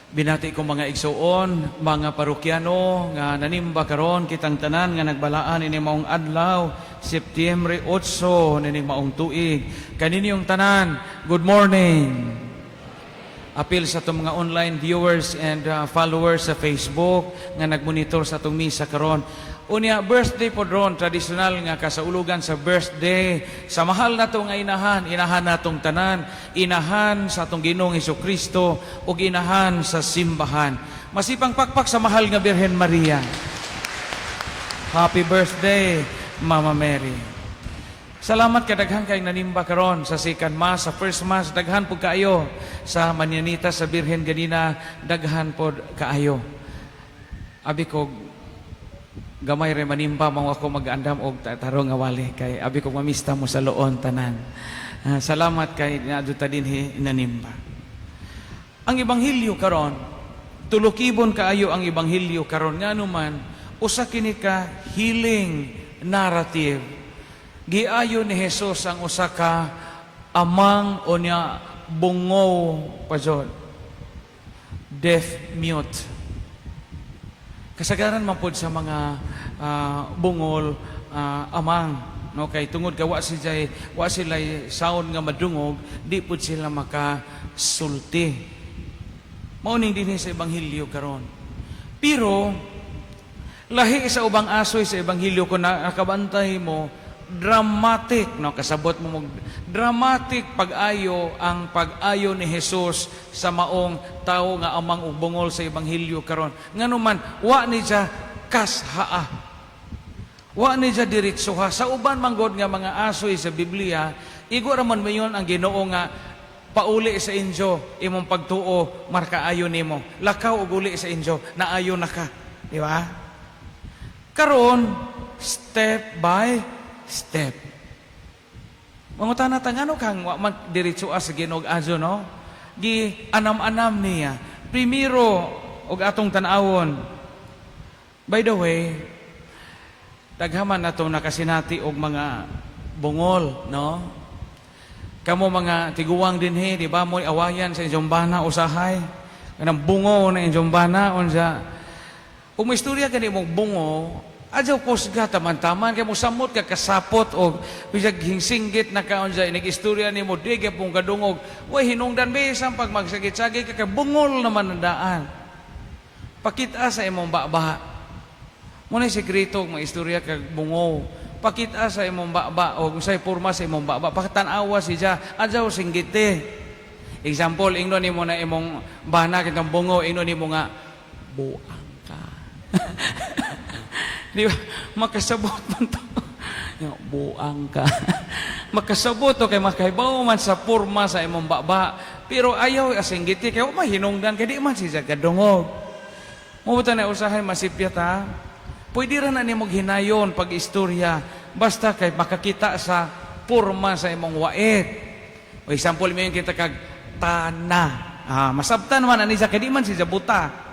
Binati ko mga igsuon, mga parokyano nga nanimba karon kitang tanan nga nagbalaan ini maong adlaw, Setyembre 8 nini maong tuig. Kaninyong tanan, good morning. Apil sa itong mga online viewers and followers sa Facebook nga nagmonitor sa itong misa karon. Unya, birthday po ron, tradisyonal nga kasaulugan sa birthday. Sa mahal na itong inahan na itong tanan, inahan sa itong Ginoong Hesukristo o inahan sa simbahan. Masipang pakpak sa mahal nga Birhen Maria. Happy birthday, Mama Mary. Salamat kadaghan kay nanimba karon sa second mass, sa first mass, daghan po kaayo. Sa Manyanita, sa Birhen ganina, daghan po kaayo. Abi ko, gamay rin manimba, mga ako mag-andam o tarong awali. Kay abi ko mamista mo sa loon, tanan. Salamat kay naduta din nanimba. Ang Ebanghelyo karon, tulukibon kaayo ang Ebanghelyo karon. Nga naman, usa kini ka healing narrative. Giayo ni Jesus ang usa ka amang o niya bungaw pa jud. Deaf mute. Kasagaran man pod sa mga bungol amang, no, kay tungod ka wa sila sound nga madungog, di pud sila makasulti. Mao ning dinhi sa Ebanghelyo karon. Pero lahi sa ubang asoy sa Ebanghelyo kung nakabantay mo, dramatic, no, kasabot mo dramatic pag-ayo ang pag-ayo ni Jesus sa maong tao nga amang ubungol sa Ebanghelyo karon. Nganuman wa ni siya kashaa, wa ni siya diretsoha. Sa uban manggod nga mga asoy sa Biblia, igo ra man mayon ang Ginoo nga pauli sa inyo imong pagtuo markaayo nimo, lakaw ug uli sa inyo naayo na ka, di ba? Karon step by step. Mangutana tangano kang wa magdiretso sa Ginoo azo, no? Gi anam-anam niya. Primero og atong tan-awon. By the way, daghaman nato nakasinati og mga bungol, no? Kamo mga tiguwang dinhi, di ba, mo'y awayan sa inyong bana usahay. Kanang bungo na inyong bana unsa. Kung may istorya gani mong bungo, adyaw posga taman-taman kay mo samot ka kasapot og bisag hingsinggit na kaon sa inig-istorya nimo dige pong kadungog. Way hinungdan bisan pag magsagit-sagit ka bungol naman ang daan. Pakita sa imong baba. Mo na sekreto mga istorya kag bungo. Pakita sa imong baba o usay porma sa imong baba. Pakatan-awa siya adyaw singgite. Example, ingnon nimo na imong bana kitang bungo, ingnon nimo nga buang ka. Di ba? Makasabot man to. Buang ka. Makasabot to kay makaibaw man sa porma sa imong baba. Pero ayaw asinggiti kay mahinungdan kay di man siya kadungog. Mubuta na usahay masipyat ha. Pwede ra na nimog hinayon pag istorya basta kay makakita sa porma sa imong wait. O example mo yung kita kag tana. Masabtan man ani siya kay di man siya buta.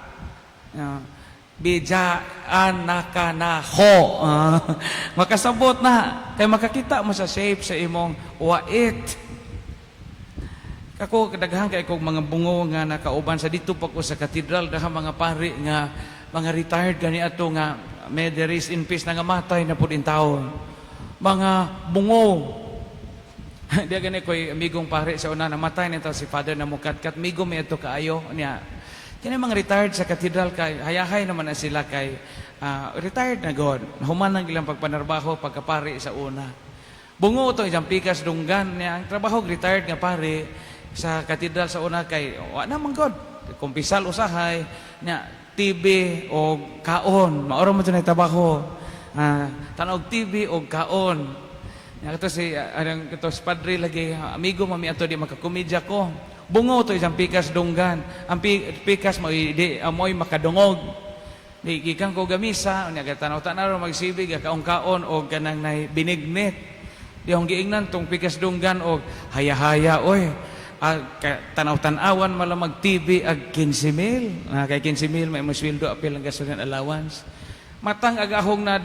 Bijaan na ka na ho. Makasabot na. Kaya makakita mo sa shape sa imong wait. Kako kadaghan kay kong mga bungo nga nakauban sa dito pa ko sa katedral daha mga pari nga mga retired gani ato nga may there is in peace na nga matay na pud in taon. Mga bungo. Di gani ko'y amigong pari sa una namatay nito si Father na mukatkat. Migo may ito kaayo niya. Kaya mga retired sa katedral kay hayahay naman na sila kay retired na God. Human ang ilang pagpanarbaho pagkapari sa una. Bungo ito isang pikas dunggan niya. Ang trabaho retired nga pari sa katedral sa una kay wa naman God. Kumpisal usahay niya TV o kaon. Maoro mo ito na trabaho. Tanog TV o kaon. Ito si padre lagi amigo mami ato di makakomedya ko. Bungo to isang pikas dunggan. Ang pikas mo amoy makadungog. Di gikan ko gamisa, unya gatanaw-tanaw magsibig kaon-kaon og kanang nay binignit. Di hong giingnan tong pikas dunggan og haya-haya oy. Tanaw-tanawan malamag TV ag 15,000. Kay 15,000 may sweldo apil ang gasolina allowance. Matang agahong na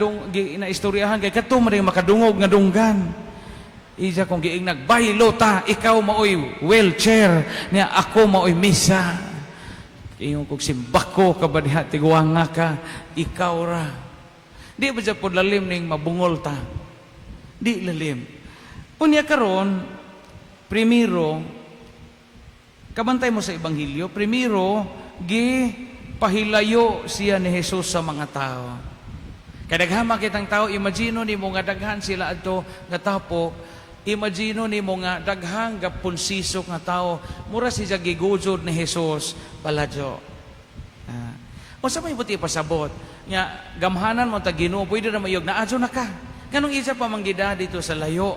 istoryahan kay kadto man makadungog nga dunggan. Isa kong giing nagbaylo ta, ikaw maoy wheelchair, niya ako maoy misa. Ingon kog simbako ka ba diha tiguanga ka, ikaw ra. Di ba dyan po lalim ning mabungol ta? Di lalim. Unya karon, primero, kabantay mo sa Ebanghelyo, primero, pahilayo siya ni Jesus sa mga tao. Kaya daghama kitang tao, imagino ni mo nga daghan sila adto nga tapok, imagino ni mo nga daghang gapunsisok nga tao, mura siya gigujod ni Jesus paladyo. O sa may buti pasabot, nga gamhanan mo ta Ginoo, pwede na mayog, naadyo na ka. Kanong isa pa manggida dito sa layo,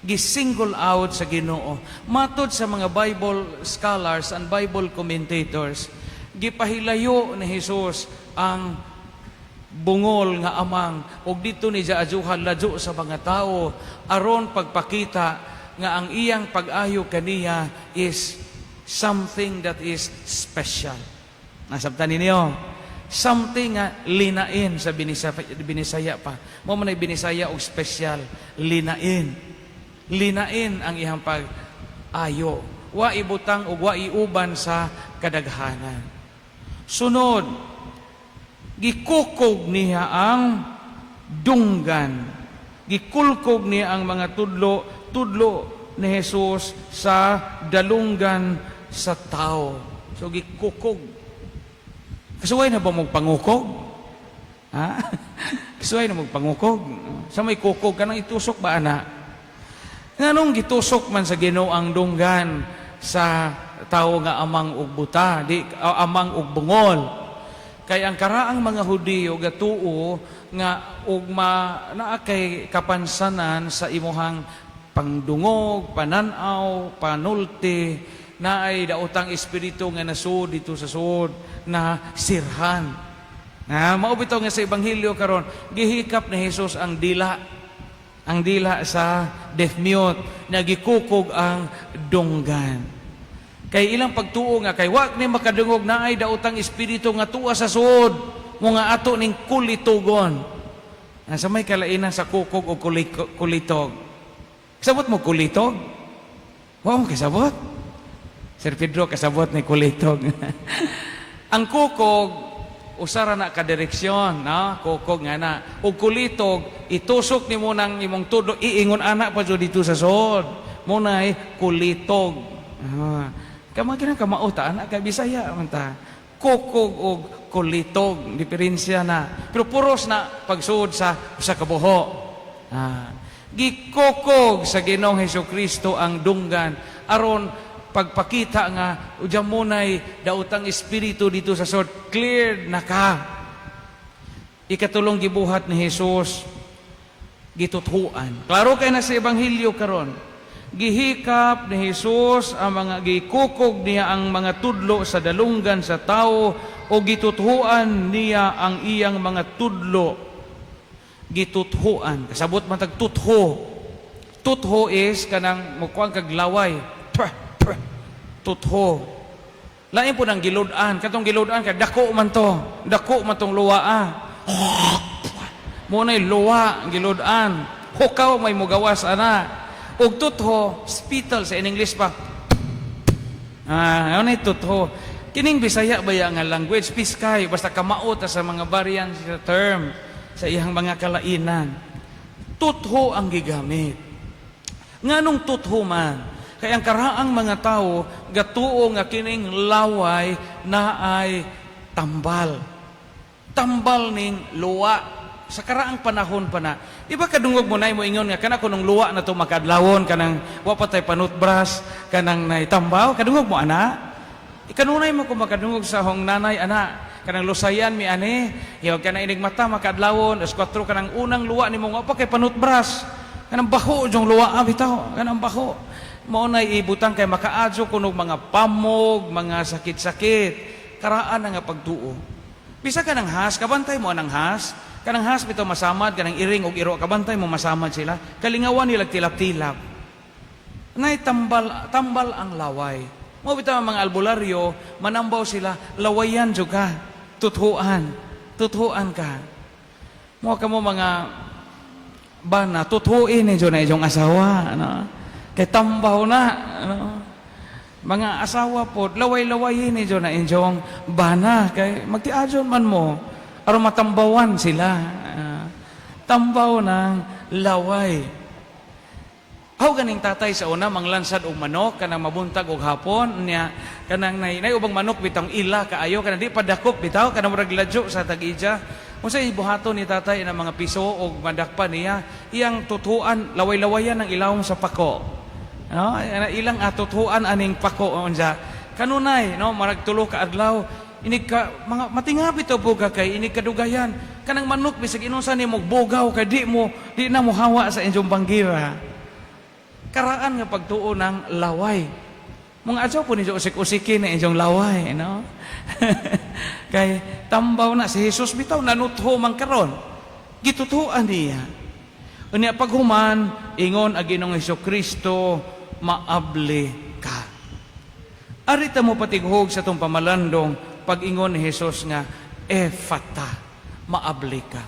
gisingle out sa Ginoo. Matod sa mga Bible scholars and Bible commentators, gipahilayo ni Jesus ang bungol nga amang ug dito ni jaajuhan ladyo sa mga tao aron pagpakita nga ang iyang pag-ayo kaniya is something that is special. Nasabtan ninyo? Something nga linain sa Binisaya pa. Mo man ay Binisaya og special, linain. Linain ang iyang pag-ayo. Wa ibutang ug wa iuban sa kadaghanan. Sunod, gikukog niya ang dunggan. Gikulkog niya ang mga tudlo ni Jesus sa dalunggan sa tao. So gikukog. Kasuway na ba magpangukog? Ha? Kasuway na magpangukog? Sa may kukog ka nang itusok ba, ana? Nganong gitusok man sa Ginoo ang dunggan sa tao nga amang ug buta, amang ug bungol. Kay ang karaang mga Hudiyo gatuo nga ug naa kay kapansanan sa imuhang pangdungog, pananaw, panulti, na ay daotang espiritu nga nasud dito sa suod na sirhan. Mao bitaw nga sa Ebanghelyo karon, gihikap ni Jesus ang dila sa deaf mute, nagikukog ang dunggan. Kay ilang pagtuo nga kay wa ni makadungog na ay daotang espiritu nga tuwa sa suod mo nga ato ning kulitugon. Sa may kalainan sa kukog o kulitog. Kasabot mo kulitog? Wow, kasabot. Sir Pedro, kasabot ni kulitog. Ang kukog, usara na kadireksyon, no? Kukog nga na. O kulitog, itusok ni mo ng imong tudo, iingon anak pa dito sa suod. Muna'y kulitog. Kamagin ang kamauta, anak ka, Bisaya, manta. Kukog o kulitog, diferensya na. Pero puros na pagsuod sa kabuho. Gikukog sa Ginoong Hesukristo ang dunggan, aron pagpakita nga udyan munay daotang espiritu dito sa suod, cleared na ka. Ikatulong gibuhat ni Jesus, gituthuan. Klaro kay na sa Ebanghelyo karon, gihikap ni Jesus ang mga gikukog niya ang mga tudlo sa dalunggan sa tao o gituthuan niya ang iyang mga tudlo. Gituthuan. Kasabot man tag tutho. Tutho is kanang mukuang kaglaway. Tutho. Lain po ng giludan. Katong giludan, kaya dako man to. Dako man tong luwa. Muna'y luwa, giludan. Hukaw may mugawas, ana. Og tutho, spittle sa in English pa. Yun ay tutho. Kining Bisaya ba nga language? Piskay, basta kamaot sa mga variants sa term, sa iyang mga kalainan. Tutho ang gigamit. Nganong tutho man? Kaya ang karaang mga tao, gatuo nga kining laway na ay tambal. Tambal ning luwa. Sa karaang panahon pa na. Di ba kadungog mo na mo ingon nga, kana ko nung luwa na to makadlawon, kanang wapatay panutbras, kanang naitambaw, kadungog mo, ana? Ikanunay mo kung makadungog sa hong nanay, ana, kanang lusayan mi ane, yaw kanang inig mata makadlawon, as 4 kanang unang luwa ni mo, wapa kay panutbras, kanang baho, yung luwa, bitaw, kanang baho. Mao na ibutang kay makaadyo kunog mga pamog, mga sakit-sakit, karaan na nga pagtuo. Bisa ka ng has, kabantay mo anang has, kanang has bitaw masamad, kanang iring og iro, kabantay mo masamad sila, kalingawan nila tilap-tilap. Nay tambal ang laway. Mo bitaw mga albularyo, manambaw sila, lawayan jud ka, tuthuan ka. Mo kamo mga bana, tuthuin ni jud na iyong asawa, ano? Kay tambaw na, ano? Mga asawa po, laway-lawayin ni na inyong bana. Kay magtiadyon man mo, aron matambawan sila. Tambaw ng laway. Aw ganing tatay sa una, manglansad og manok, kanang mabuntag og hapon, niya, kanang nay ubang manok, bitang ila, kaayo, kanang di padakop, bitaw, kanang murag ladyo sa tag-ija. Kung sa ibuhato ni tatay na mga piso o madakpa niya, iyang tutuan, laway-lawayan ng ilawom sa pako. No, ilang atutuan aning pako onja. Kanunay, no, marag tulo ka adlaw, inig ka mga matingapit to po kay inig kadugayan. Kanang manok bisag inunsa nimo bugaw kay di na mo hawa sa inyong banggira. Karaan nga pagtuo ng laway. Mga adto po ni usik-usikin na inyong laway, no? Kay tambaw na si Jesus bitaw nanutho man karon. Gitutuan niya. Unya paghuman ingon ang Ginoong Hesukristo, maabli ka. Arita mo patighog sa tong pamalandong pag-ingon ni Jesus nga efata, maabli ka.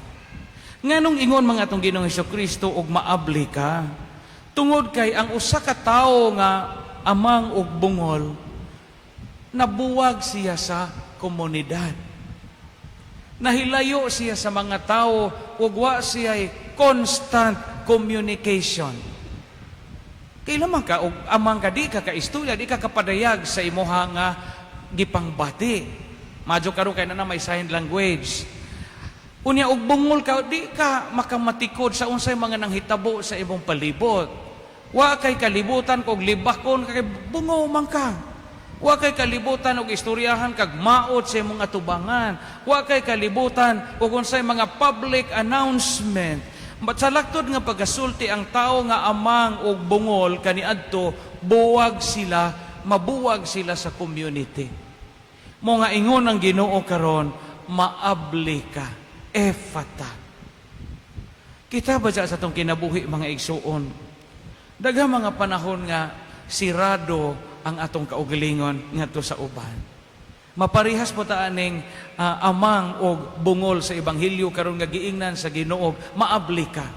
Nganong ingon mga tong Ginoong Hesukristo og maabli ka? Tungod kay ang usa ka tawo nga amang og bungol nabuwag siya sa komunidad. Nahilayo siya sa mga tao ug wa siya constant communication. Kailan ka, o amang ka, di ka kaistorya, di ka kapadayag sa imuha nga gipangbati. Madyo karon kay na may sign language. Unya, og bungol ka, di ka makamatikod sa unsay mga nanghitabo sa imong palibot. Wa kay kalibutan kog libakon, kay bungo man ka. Wa kay kalibutan og istoryahan kag maot sa imong atubangan. Wa kay kalibutan og unsay mga public announcement. Sa laktod nga pagasulti ang tao nga amang og bungol kaniadto mabuwag sila sa community. Mo nga ingon ang Ginoo karon, maabli ka, efata. Kita ba sa atong kinabuhi mga igsuon? Daghang mga panahon nga sirado ang atong kaugalingon ngadto sa uban. Maparihas po ta aning amang og bungol sa ebanghelyo karon nga giingnan sa Ginoo, maabli ka.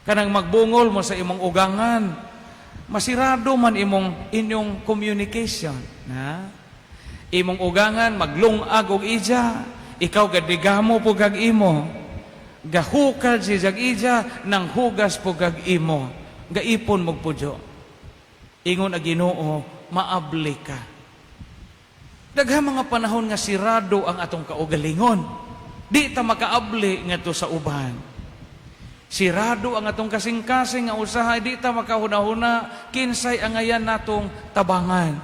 Kanang magbungol mo sa imong ugangan, masirado man inyong communication, na imong ugangan maglungag og ija, ikaw gadigamo po kag imo, gahukad si jag ija nang hugas po kag imo, gaipon mo pudyo. Ingon ang Ginoo, maabli ka. Daghang mga panahon nga sirado ang atong kaugalingon. Di ta makaabli ngadto sa uban. Sirado ang atong kasing-kasing nga usahay, di ta makahuna-huna kinsay ang ayan natong tabangan.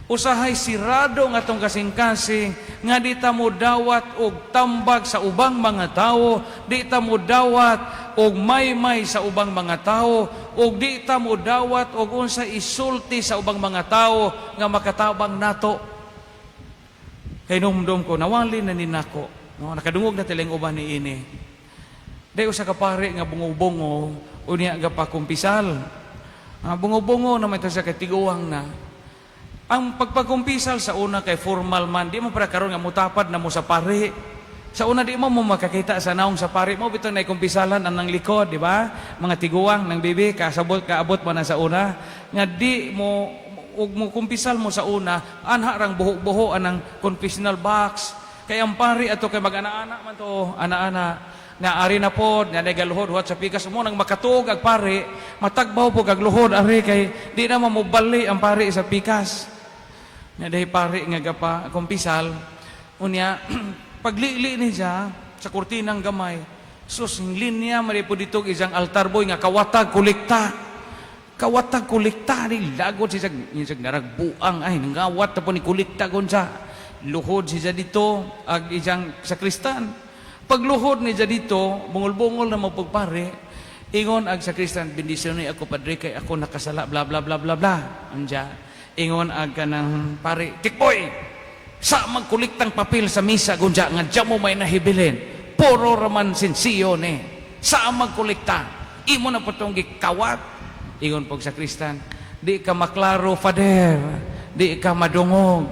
Usahay sirado ang atong kasing-kasing nga di ta mo dawat og tambag sa ubang mga tao, di ta mo dawat og may sa ubang mga tao, og di ta mo dawat og unsay isulti sa ubang mga tao nga makatabang nato. Kay numdum ko, nawali na ninako. No? Nakadungog na tiling uban ni ini. Dayo sa kapari nga bungo-bungo, unya nga pakumpisal. Bungo-bungo naman ito sa katiguang na. Ang pagpagkumpisal sa una kay formal man, di mo para karon nga mutapad na mo sa pari. Sa una di mo makakita sa naong sa pari mo, bito na ikumpisalan ang nang likod, di ba? Mga tiguang, nang bibi, kaabot mo na sa una. Nga di mo ug mo kumpisal mo sa una, anha rang buho-buho anang confessional box. Kay ang pari ato kay mag-ana-ana man to, ana-ana nga ari na pod, nga nagaluhod huwat sa pikas mo nang makatuog ag pari, matagbaw po kag luhod ari kay di na mamubali ang pari sa pikas. Nga dahi pari nga gapa kumpisal, unya paglili ni siya sa kurtinang gamay, sus linya mari po dito isang altar boy nga kawatag kolekta. Kawatag kolekta ni lagod siya naragbuang ay nangawat po ni kolekta gonsa luhod siya dito ag isang sakristan pagluhod ni siya dito bungol-bungol na mapagpare ingon ag sakristan bendisyon ni ako padre kay ako nakasala bla bla bla bla bla anja ingon ag kanang pare tikboy sa magkolektang papel sa misa gonsa nga diyan mo may nahibilin puro raman sensiyo ni sa magkolekta imo na potong gikawat. Ingon pag sa Kristan, di ka maklaro, Father, di ka madungog.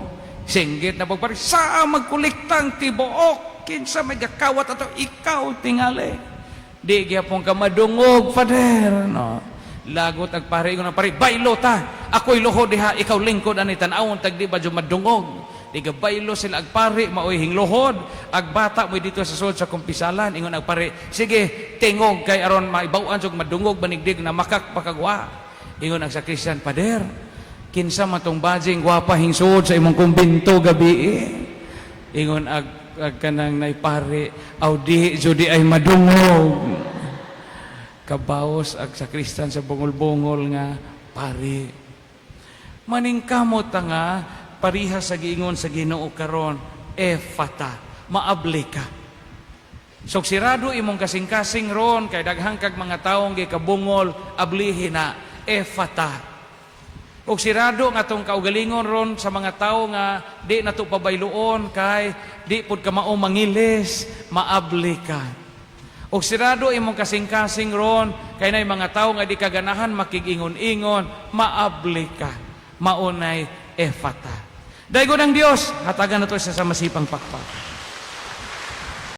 Singgit na pagpari, sa magkuliktang tibuok, kinsa may gakawat ato, ikaw tingali. Di gyapon ka madungog, Father. No? Lagot ag pare, ingon ang pare, baylo ta. Ako'y luhod diha, ikaw lingkod ani tan-awon tag di ba jud madungog. Diga baylo sila ag pare, maoy hingluhod, ag bata mo dito sa sulod sa kumpisalan. Ingon ag pare, sige, tingog kay aron maibaw-an jud madungog banigdig na makak pakagwa. Ingon ang sakristan, pader, kinsa matong bajing gwapa hingsud sa imong kumbinto gabi. Ingon ag kanang naipare, aw di judi ay madungog. Kabaos ag sakristan sa bungol-bungol nga pare. Maningkamot nga pariha sa giingon sa Ginoo karon, efata, maabli ka. So sirado imong kasing-kasing ron kay daghang kag mga taong gikabungol ablihin na efata. Og sirado nga tong kaugalingon ron sa mga tao nga di nato pabayloon kay di pud ka mao mangilis, maabli ka. Og sirado imong kasing-kasing ron kay nay mga tao nga di kaganahan makigingon-ingon, maabli ka. Maunay efata. Daygon ang Dios, hatagan nato sa masipang pakpak.